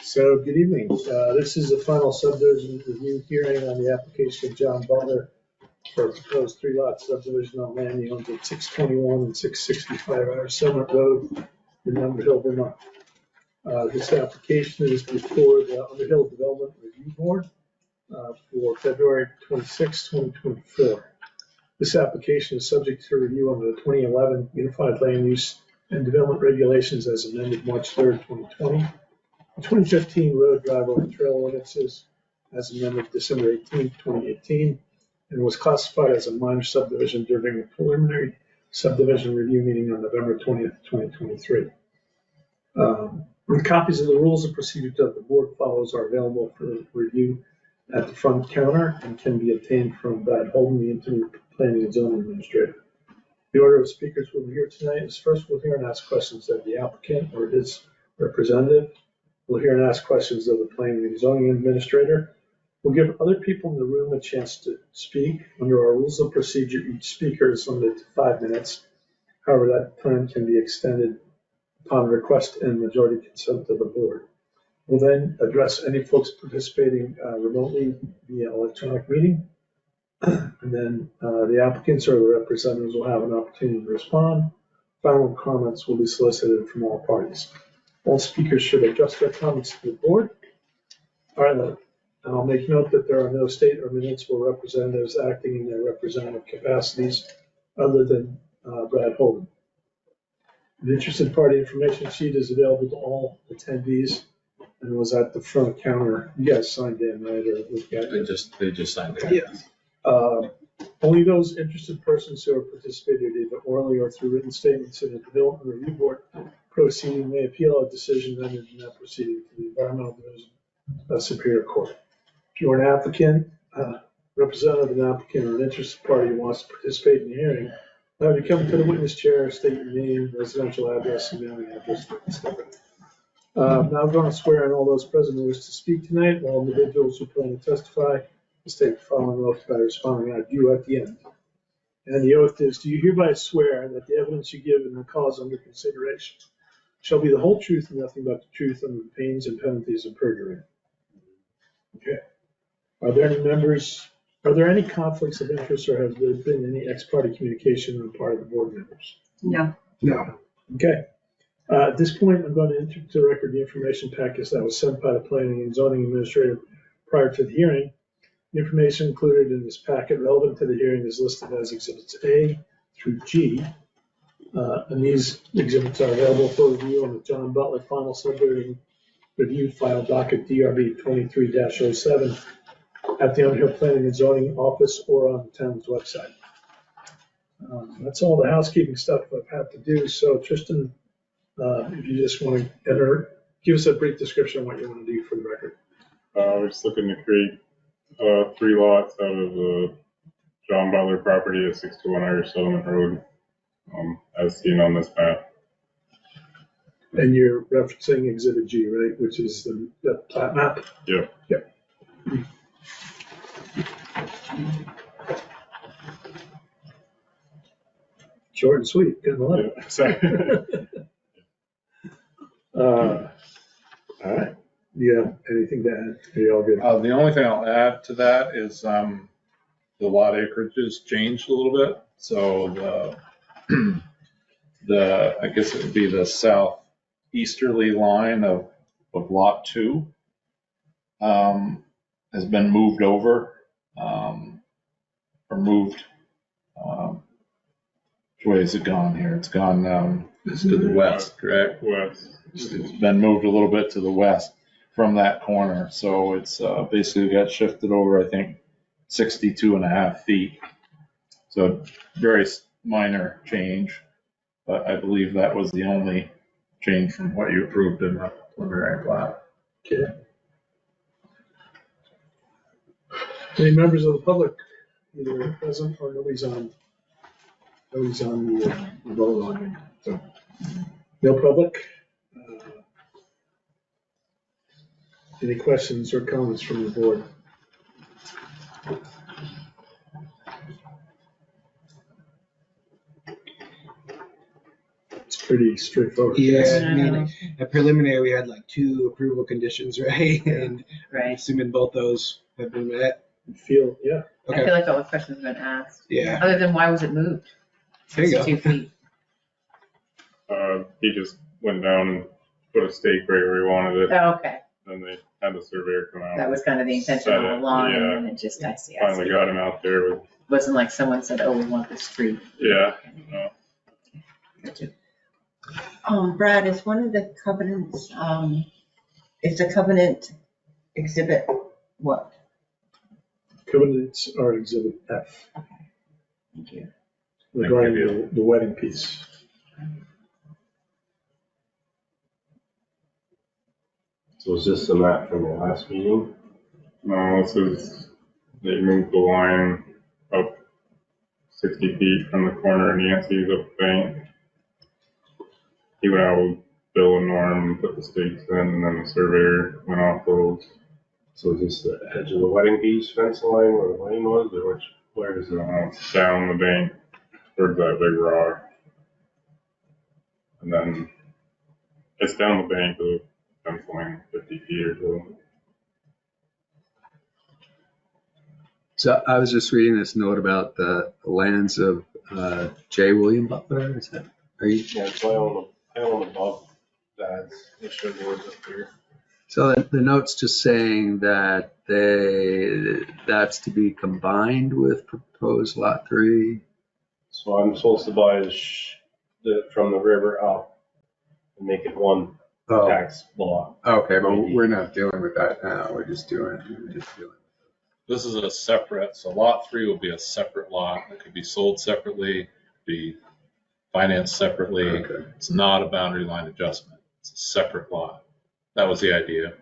So, good evening. This is the final subdivision review hearing on the application of John Butler for a proposed 3-lot subdivision on land he owns at 621 and 665 Summit Road in Underhill, Vermont. This application is before the Underhill Development Review Board for February 26, 2024. This application is subject to review under the 2011 Unified Land Use and Development Regulations as amended March 3rd, 2020. 2015 road, driveway, and trail ordinances as amended December 18, 2018, and was classified as a minor subdivision during the preliminary subdivision review meeting on November 20th, 2023. Copies of the rules of procedure that the board follows are available for review at the front counter and can be obtained from Brad Holden, the interim planning and zoning administrator. The order of speakers we'll hear tonight is first we'll hear and ask questions of the applicant or his representative. We'll hear and ask questions of the planning and zoning administrator. We'll give other people in the room a chance to speak. Under our rules of procedure, each speaker is limited to 5 minutes. However, that time can be extended upon request and majority consent of the board. We'll then address any folks participating remotely via electronic meeting. And then the applicants or the representatives will have an opportunity to respond. Final comments will be solicited from all parties. All speakers should adjust their comments to the board. All right, and I'll make note that there are no state or municipal representatives acting in their representative capacities other than Brad Holden. The interested party information sheet is available to all attendees and was at the front counter. You guys signed in, right? Or they just signed it. Yeah. Only those interested persons who have participated either orally or through written statements in the Development Review Board proceeding may appeal a decision rendered in that proceeding to the Environmental Division of Superior Court. If you're an applicant, representative of an applicant, or an interested party who wants to participate in the hearing, you come to the witness chair, state your name, residential address, and mailing address. Now I'm going to swear in all those present who wish to speak tonight. All individuals who plan to testify will state the following oath by responding I do at the end. And the oath is, do you hereby swear that the evidence you give in the cause under consideration shall be the whole truth and nothing but the truth under the pains and penalties of perjury? Okay. Are there any conflicts of interest, or has there been any ex-parte communication on the part of the board members? No. No. Okay. At this point, I'm going to enter to the record the information package that was sent by the planning and zoning administrator prior to the hearing. The information included in this packet relevant to the hearing is listed as Exhibits A through G. And these exhibits are available for review on the John Butler Final Subdivision Review File Docket DRB 23-07 at the Underhill Planning and Zoning Office or on the town's website. That's all the housekeeping stuff I've had to do. So Tristan, if you just want to give us a brief description of what you want to do for the record. We're just looking to create 3 lots out of the John Butler property at 621 Irish Settlement Road, as seen on this map. And you're referencing Exhibit G, right? Which is the plat map? Yeah. Yep. Short and sweet. Good luck. Yeah, exactly. All right. Do you have anything to add? Are you all good? The only thing I'll add to that is the lot acreage has changed a little bit. So the I guess it would be the southeasterly line of lot 2 has been moved over or moved. Which way has it gone here? It's gone to the west, correct? West. It's been moved a little bit to the west from that corner. So it's basically got shifted over, I think, 62.5 feet. So very minor change, but I believe that was the only change from what you approved in the preliminary plat. Okay. Any members of the public, either present or nobody's on the vote line? So, no public. Any questions or comments from the board? pretty straightforward. Yeah, I mean, at preliminary, we had like 2 approval conditions, right? And Right. assuming both those have been met. Feel, yeah. I Okay, feel like all the questions have been asked, yeah, other than why was it moved? there you go. 62 feet. He just went down and put a stake right where he wanted it, Oh, okay, then they had the surveyor come out. that was kind of the intention Set all it, along, yeah. and then it just, I see. Finally got him out there with, Wasn't like someone said, oh, we want this street. yeah, no. Gotcha. Brad, is one of the covenants, is the covenant exhibit what? Covenants are exhibit F Thank you. regarding the wedding piece. So is this the map from the last meeting? No, this is, they moved the line up 60 feet from the corner of Nancy's up the bank. He went out with Bill and Norm and put the stakes in, and then the surveyor went off those. So is this the edge of the wedding piece fence line where the lane was, or where is it? Down the bank towards that big rock. And then it's down the bank, the fence line, 50 feet or so. So I was just reading this note about the lands of J. William Butler. Is that, are you? Yeah, so I own above that. It should go up here. So the note's just saying that that's to be combined with proposed lot 3. So I'm supposed to buy from the river up and make it one Oh, tax block. okay, but we're not dealing with that now. We're just dealing. This is a separate, so lot 3 will be a separate lot. It could be sold separately, be financed separately. Okay. It's not a boundary line adjustment. It's a separate lot. That was the idea.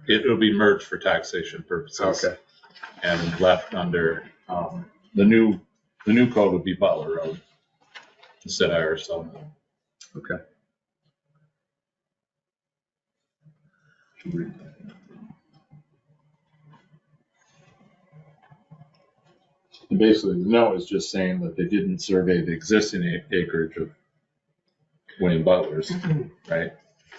It will be merged for taxation purposes. Okay. And left under, the new code would be Butler Road instead of Irisville. Okay. Basically, the note is just saying that they didn't survey the existing acreage of William Butler's, right?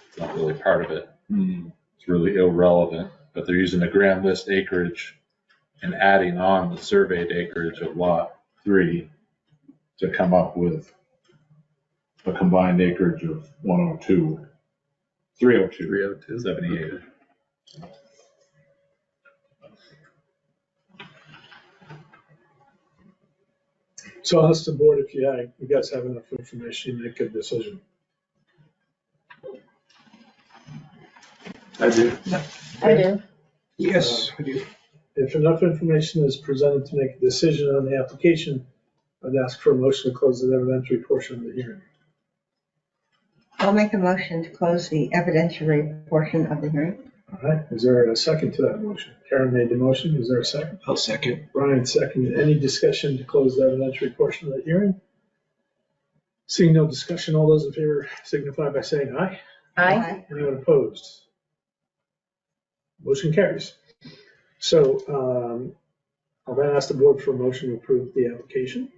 It's not really part of it. It's really irrelevant, but they're using the grand list acreage and adding on the surveyed acreage of lot 3 to come up with a combined acreage of 302, 302. 78. Okay. So I'll ask the board if you guys have enough information to make a decision. I do. I do. Yes, I do. If enough information is presented to make a decision on the application, I'd ask for a motion to close the evidentiary portion of the hearing. I'll make a motion to close the evidentiary portion of the hearing. All right, is there a second to that motion? Karen made the motion, is there a second? I'll second. Brian seconded. Any discussion to close the evidentiary portion of the hearing? Seeing no discussion, all those in favor signify by saying aye. Aye. Anyone opposed? Motion carries. So I'll then ask the board for a motion to approve the application.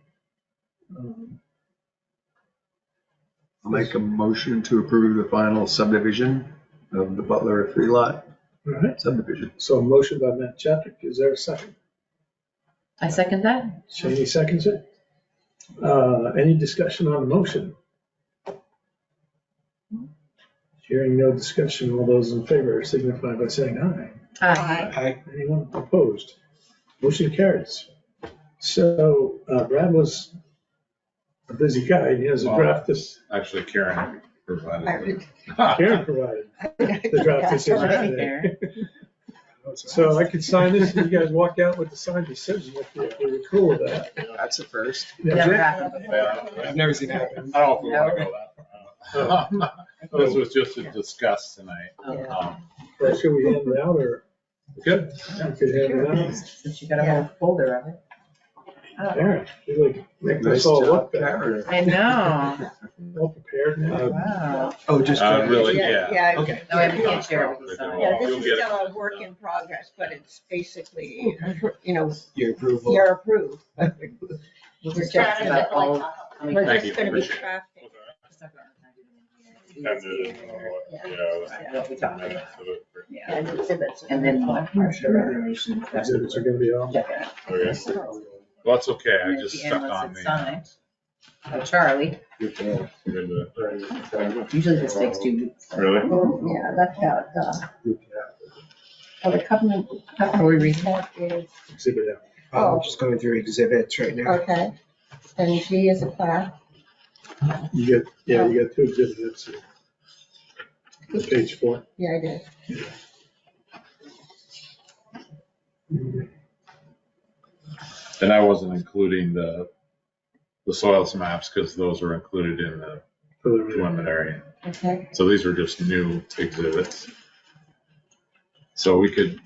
I'll make a motion to approve the final subdivision of the Butler 3-lot All right, subdivision. so a motion by Matt Chadwick, is there a second? I second that. Shaney seconds it. Any discussion on the motion? Hearing no discussion, all those in favor signify by saying aye. Aye. Anyone opposed? Motion carries. So Brad was a busy guy, he has a draft this, Actually, Karen provided. Karen provided the draft decision Alright, today. So I could sign this and you guys walk out with the signed decision if you're cool with that. That's a first. Never happened before. I've never seen it happen. I don't know if we want to go that far. This was just to discuss tonight. Yeah. Or should we hand it out or? Good. We could hand it out. Since you got a whole folder of it. Karen, you like make Nice this all job, look better. I know. All prepared now. Wow. Oh, just. Really, yeah. Yeah, Okay. No, we can't share it with you. Sorry. yeah, this You'll is get it. still a work in progress, but it's basically, Your approval. you're approved. We're just about all. We're Thank just you. gonna be Appreciate it. crafting. And then, What we talked about. minutes of it. Yeah, and exhibits, and then what partial regulations. Exhibits are gonna be off. Check it out. Okay. Well, that's okay, I And just at the stuck end, on once it's the. signed, by Charlie, Good to- usually this takes 2 weeks. Really? Yeah, that's the covenant. Are we reading? That is, Exhibit F. I'm just going through exhibits right now. okay. And G is a class. You got 2 exhibit Fs here. On page 4. Yeah, I did. And I wasn't including the soils maps because those were included in the preliminary. Okay. So these are just new exhibits. So we could,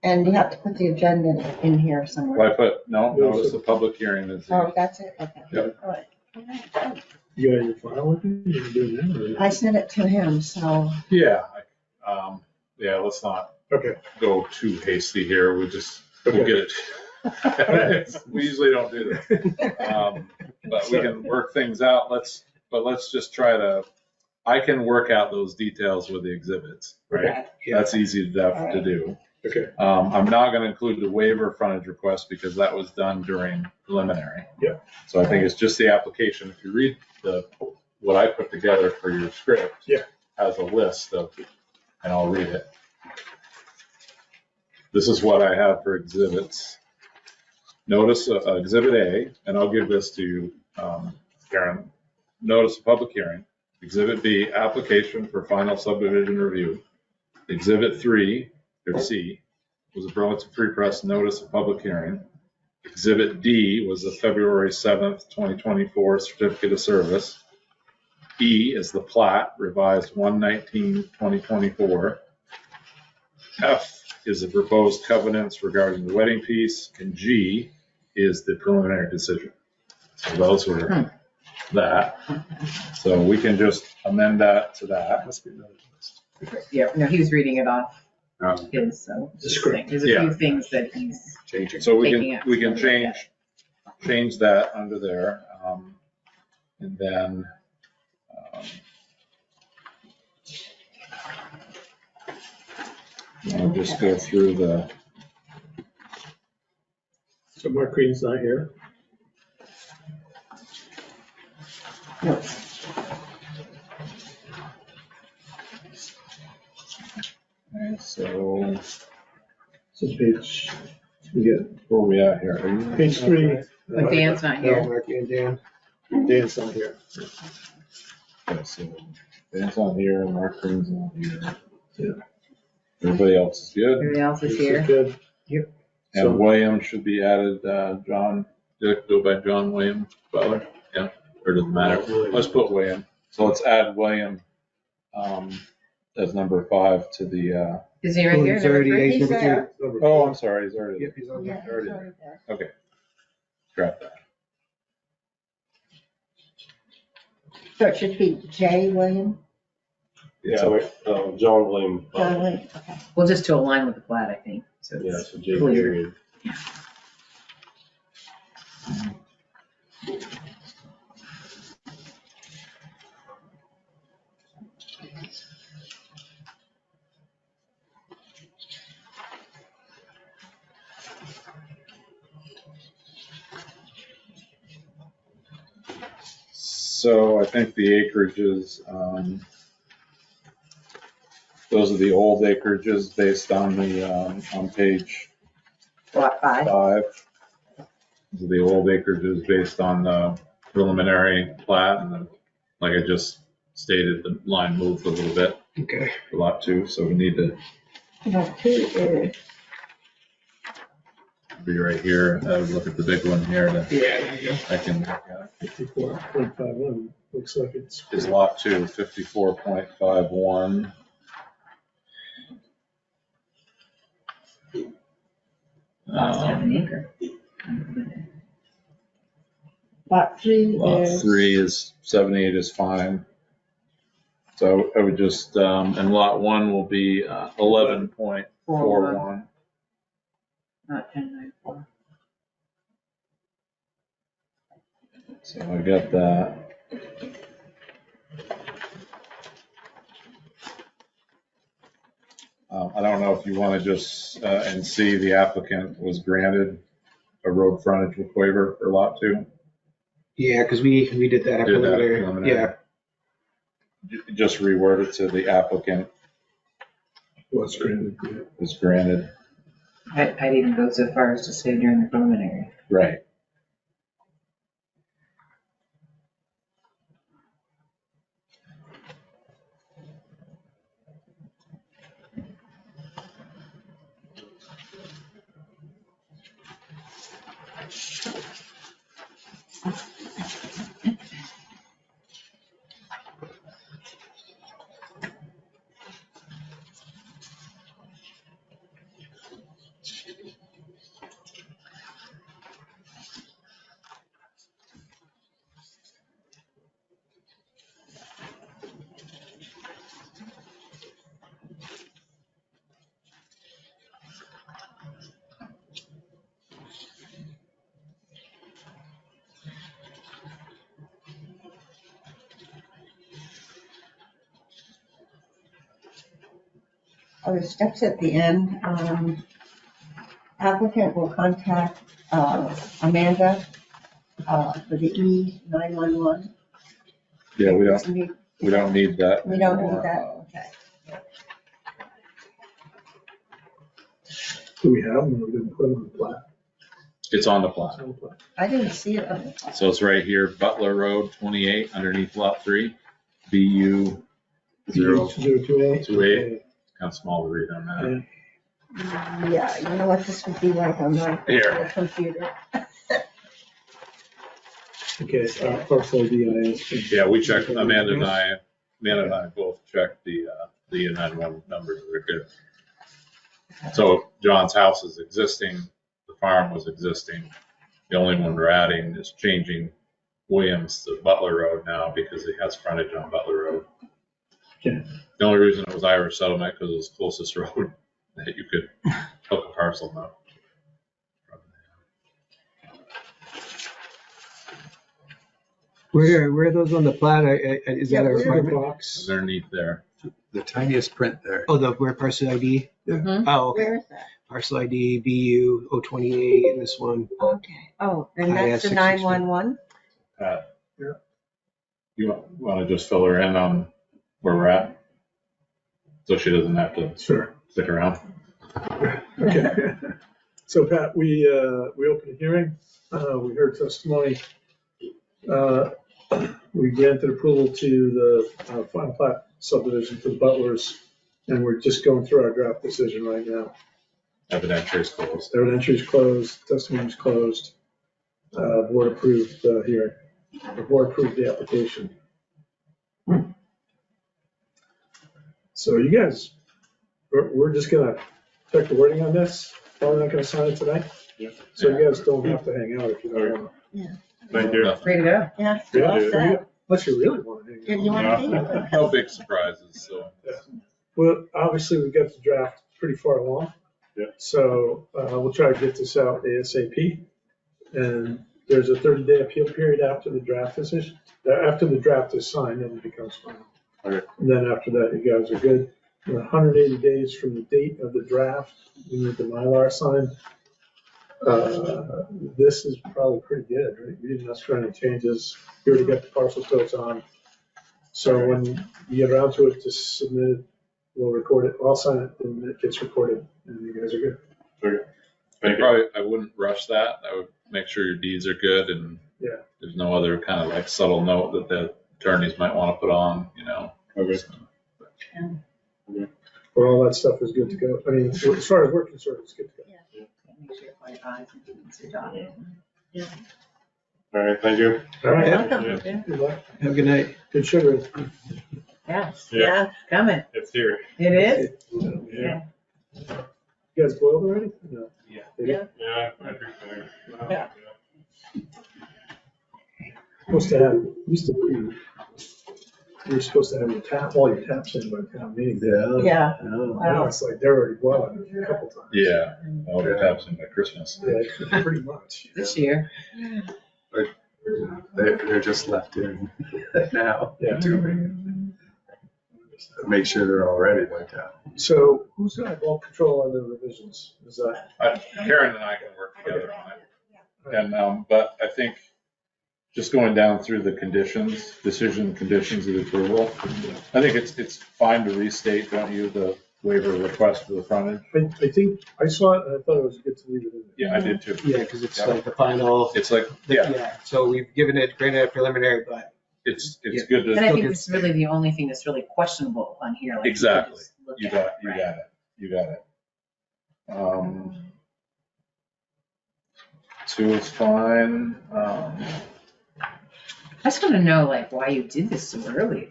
And you have to put the agenda in here well, somewhere. I put, no, notice the public hearing is. Oh, that's it? Okay. Yep. All right. You got your file with you? You can do it now, or? I sent it to him, so. Yeah, yeah, let's not Okay. go too hasty here, we'll Okay. get it. We usually don't do that. But we can work things out, let's just try to, I can work out those details with the exhibits, right? Yeah. That's easy enough to do. Okay. I'm not gonna include the waiver frontage request because that was done during preliminary. Yeah. So I think it's just the application. If you read what I put together for your script. Yeah. Has a list of, and I'll read it. This is what I have for exhibits. Notice exhibit A, and I'll give this to you, Karen. Notice of public hearing. Exhibit B, application for final subdivision review. Exhibit 3, or C, was a Burlington Free Press notice of public hearing. Exhibit D was the February 7th, 2024 certificate of service. E is the plat revised 1/19/2024. F is the proposed covenants regarding the wedding piece, and G is the preliminary decision. So those were that. So we can just amend that to that. Must be another list. Yeah, no, he was reading it off Um, his, so. The script. There's a Yeah. few things that he's, Changing. So Taking it. we can change that under there. And then, I'll just go through the, So Mark Green's not here. so So page, we get where are we at here? Are you- page 3. but Dan's not No, here. Marky and Dan. Dan's not here. Okay, so Dan's on here, Mark Green's on here. Yeah. Everybody else is good. Everybody else is This is here. good. So- And William should be added, John, did it go by John William Butler? Yeah, or doesn't matter. Let's put William. So let's add William, as number 5 to the, Is he right here? He's Number already, three? he's number there. oh, I'm sorry, he's already two. Yep, he's on Yeah, there. it's Already already there. Okay. Scrap that. So it should be J. William, Yeah, wait, John William. John William, okay. Well, just to align with the plat, I think. So Yeah, it's so J. clear. period. So I think the acreages, those are the old acreages based on the, on page Lot 5. 5. These are the old acreages based on the preliminary plat, and then, like I just stated, the line moved a little bit Okay. for lot 2, so we need to Lot 2 is, be right here. Look at the big one here. Yeah, there you go. I can, 54.51, looks like it's. is lot 2, 54.51. Lots have an acre. lot 3 Lot is. 3 is 78 is fine. So I would just, and lot 1 will be 11.41. Not 1094. So I got that. I don't know if you want to just, and see the applicant was granted a road frontage waiver for lot 2. Yeah, because we did that at Did that preliminary. preliminary. Yeah. Just reword it to the applicant Was granted. was granted. I'd even go so far as to say during the preliminary. Right. Are the steps at the end? Applicant will contact Amanda for the E911. Yeah, we don't need that. We don't anymore. need that, okay. Do we have them? We didn't put them on the plat. It's on the plot. It's on the plat. I didn't see it on the plan. So it's right here, Butler Road 28 underneath lot 3, BU 028. 028. Kind of small to read on that. Yeah, you know what, this would be like on my Here. computer. Okay, parcel DIS. Yeah, we checked, Amanda and I both checked the 911 numbers, they're good. So John's house is existing, the farm was existing. The only one we're adding is changing Williams to Butler Road now because he has frontage on Butler Road. Okay. The only reason it was Irish settlement because it was the closest road that you could hook a parcel now. Where are those on the plat? Is that a Yeah, requirement? Box. Underneath there. The tiniest print there. Oh, where parcel ID? Mhm. Oh, okay. Where is that? Parcel ID, BU 028 in this one. Okay, oh, and that's the IS 911? Yeah. Yeah. You want to just fill her in on where we're at? So she doesn't have to Sure. stick around? Okay. So Pat, we opened a hearing, we heard testimony. We granted approval to the final plat subdivision for the Butlers, and we're just going through our draft decision right now. Evidentiary is closed. Evidentiary is closed, testimony is closed. Board approved the hearing, the board approved the application. So you guys, we're just gonna check the wording on this, probably not gonna sign it tonight. Yeah. So you guys don't have to hang out if you don't want. Thank you. Free to go. Yeah, Yeah, well said. Unless you really want to hang out. Did you want to see? No big surprises, so. Well, obviously, we got the draft pretty far along. Yeah. So we'll try to get this out ASAP. And there's a 30-day appeal period after the draft decision. After the draft is signed, then it becomes final. Okay. And then after that, you guys are good. And 180 days from the date of the draft, you need the Mylar signed. This is probably pretty good, right? You didn't ask for any changes. You already got the parcel codes on. So when you get around to it, just submit it. We'll record it. I'll sign it and it gets recorded and you guys are good. Thank you. I wouldn't rush that. I would make sure your deeds are good and Yeah. there's no other kind of like subtle note that the attorneys might want to put on, you know. Okay. Well, all that stuff is good to go. I mean, as far as we're concerned, it's good to go. Make sure my eyes and things are dotted. All right, thank you. All right. Welcome. Good luck. Have a good night. Good sugar. Yes, Yeah. yeah, it's coming. It's here. It is? Yeah. You guys boiled already? No. Yeah. Did you? Yeah. Yeah, I drink that. Yeah. Supposed to have, used to be, you were supposed to have your tap, all your taps in by town meeting. Yeah. Now Wow. it's like they're already boiling a couple times. Yeah, all the taps in by Christmas. Yeah, pretty much. This year. They're just left in now. Yeah. Make sure they're all ready by time. So who's gonna have all control on the revisions? Is that? Karen and I can work together on it. And, but I think just going down through the conditions, decision conditions of the approval, I think it's fine to restate, don't you, the waiver request for the frontage? I think, I saw it and I thought it was good to leave it in there. Yeah, I did too. Yeah, because it's like the final. It's like, yeah, So we've given it, granted a preliminary, but it's good And I to, think it's really the only thing that's really questionable on here. like, you could exactly. just look You at got, it, you right? got it, you got it. 2 is fine. I just want to know, like, why you did this so early.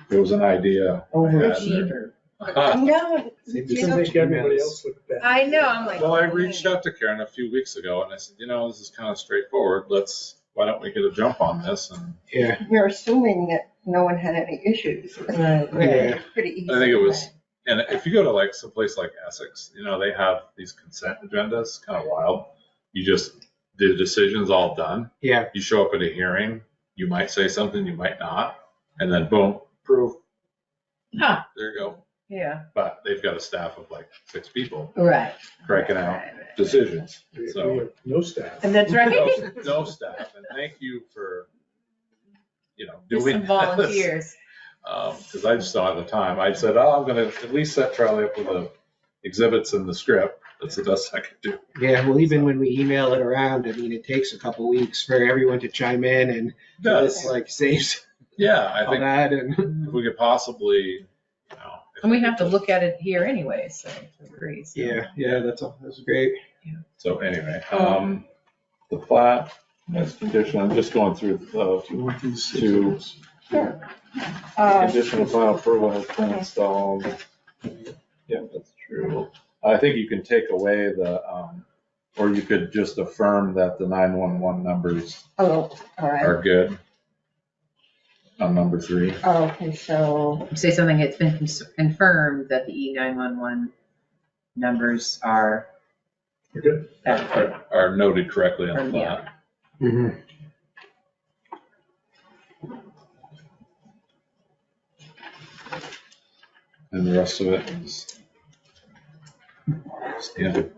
There was an idea. I had. Overachiever. No, Just to make everybody else look bad. I know, I'm like. Well, I reached out to Karen a few weeks ago and I said, this is kind of straightforward. Why don't we get a jump on this? And yeah. you're assuming that no one had any issues. Right. It's pretty easy. I think it was, and if you go to like someplace like Essex, they have these consent agendas, kind of wild. The decision's all done. Yeah. You show up at a hearing, you might say something, you might not, and then boom, proof. Huh. There you go. Yeah, But they've got a staff of like 6 people right. cranking out Right. decisions. We So have no staff. And that's right. no staff, and thank you for, There's doing some this. volunteers. Because I just don't have the time. I said, I'm going to at least set Charlie up with the exhibits and the script. That's the best I could do. Yeah, well, even when we email it around, I mean, it takes a couple weeks for everyone to chime in and this like saves Yeah, I all think that and. if we could possibly, And we have to look at it here anyway, so I agree. So. Yeah, that's great. So anyway, the plat, as condition, I'm just going through to conditional final approval has been installed. Yeah, that's true. I think you can take away or you could just affirm that the 911 numbers Oh, all right. are good on number 3. Oh, okay, so, Say something, it's been confirmed that the E911 numbers are You're good. accurate. Are noted correctly on the Yeah. plat. Mm-hmm. And the rest of it is standard.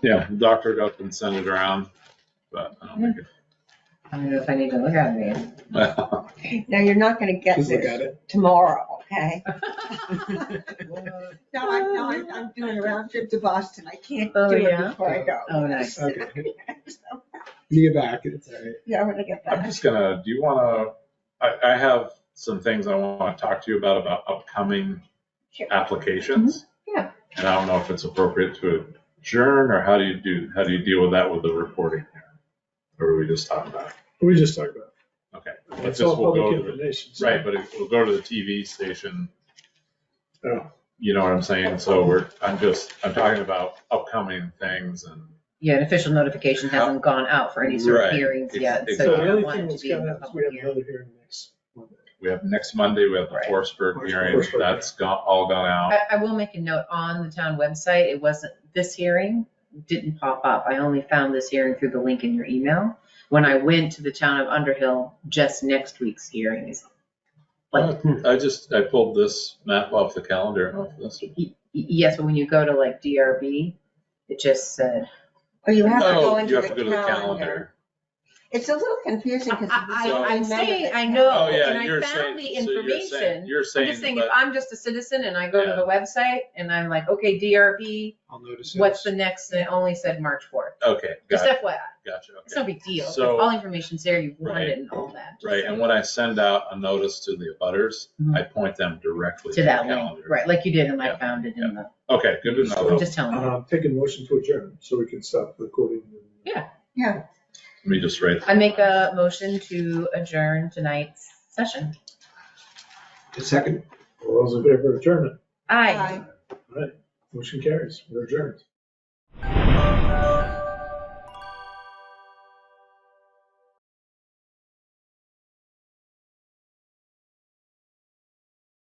Yeah, the doctor got them sent it around, but I don't think I don't know if I need to look at it. it. now you're not gonna get Just look at this it. tomorrow, okay? No, I'm doing a round trip to Boston. I can't Oh, do it yeah? before I go. Oh, nice. Okay. You get back, it's all right. Yeah, when I get I'm back. just gonna, do you wanna, I have some things I wanna talk to you about upcoming Sure. applications. Yeah. And I don't know if it's appropriate to adjourn, or how do you deal with that with the reporting? Or do we just talk about it? We just talked about Okay. it. Let's It's just, all we'll go public to the, information. so- right, but we'll go to the TV station. Oh. You know what I'm saying? So I'm talking about upcoming things and. Yeah, an official notification hasn't gone out for any sort of Right. hearings yet, Ex- so So you the don't only want thing it to that's be in coming the up is we public have hearing. another hearing next Monday. We have next Monday, we have the Right. Forsberg hearing, Forsberg. that's all gone out. I will make a note on the town website, it wasn't, this hearing didn't pop up. I only found this hearing through the link in your email. When I went to the town of Underhill, just next week's hearing is like, I pulled this map off the calendar. Off this. yes, but when you go to like DRB, it just said, Or you have to go Oh, into you have to the go to the calendar. calendar. It's a little confusing because. I'm saying, I know, Oh, yeah, and I you're found saying, the so you're information. saying, you're I'm saying, just saying, if but, I'm just a citizen and I go to Yeah. the website and I'm like, okay, DRB, I'll notice it. what's the next? And it only said March 4th. okay, Just gotcha, FYI, gotcha, it's no okay. big deal. If So- all information's there, you want Right. it and all that. Right, and when I send out a notice to the abutters, Mhm. I point them directly To to the that link, calendar. right, like you did, and I Yeah. found it in the, Okay, good to know. I'm though. just telling you. Take a motion to adjourn so we can stop recording. Yeah. Yeah, Let me just write. I make a motion to adjourn tonight's session. A second. All those in favor of adjournment? Aye. bye. All right, motion carries. We're adjourned.